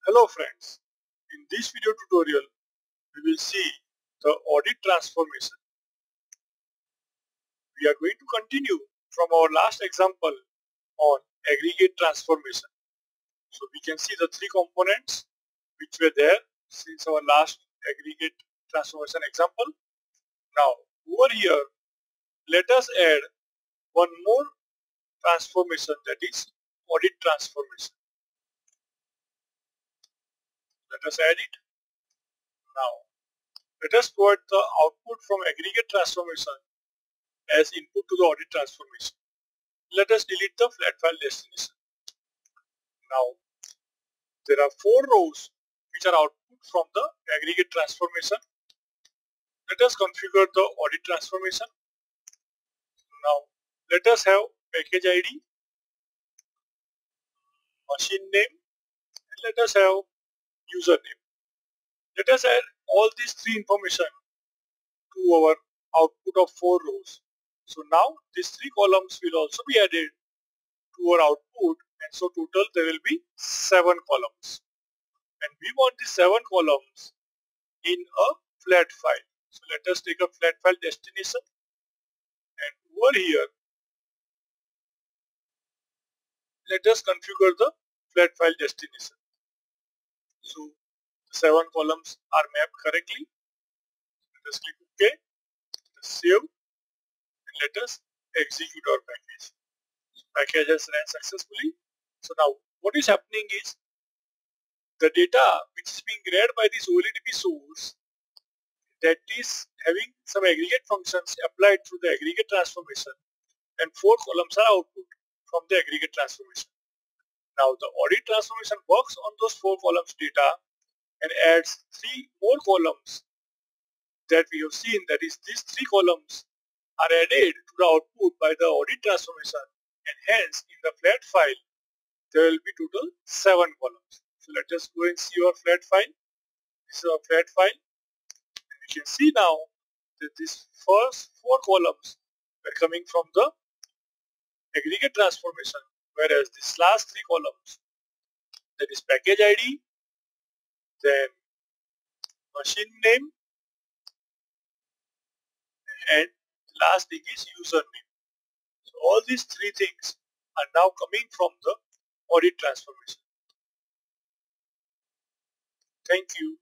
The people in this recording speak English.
Hello friends, in this video tutorial we will see the audit transformation. We are going to continue from our last example on aggregate transformation. So we can see the three components which were there since our last aggregate transformation example. Now over here let us add one more transformation, that is audit transformation. Let us add it. Now let us provide the output from aggregate transformation as input to the audit transformation. Let us delete the flat file destination. Now there are 4 rows which are output from the aggregate transformation. Let us configure the audit transformation. Now let us have package ID, machine name, and let us have username. Let us add all these 3 information to our output of 4 rows. So now these 3 columns will also be added to our output, and so total there will be 7 columns. And we want these 7 columns in a flat file. So let us take a flat file destination, and over here let us configure the flat file destination. So the 7 columns are mapped correctly. Let us click OK, let us save, and let us execute our package. So package has ran successfully. So now what is happening is the data which is being read by this OLEDP source, that is having some aggregate functions applied through the aggregate transformation, and 4 columns are output from the aggregate transformation. Now the audit transformation works on those 4 columns data and adds 3 more columns that we have seen, that is these 3 columns are added to the output by the audit transformation, and hence in the flat file there will be total 7 columns. So let us go and see our flat file. This is our flat file. You can see now that these first 4 columns were coming from the aggregate transformation, whereas these last 3 columns, that is package ID, then machine name, and last thing is username. So all these 3 things are now coming from the audit transformation. Thank you.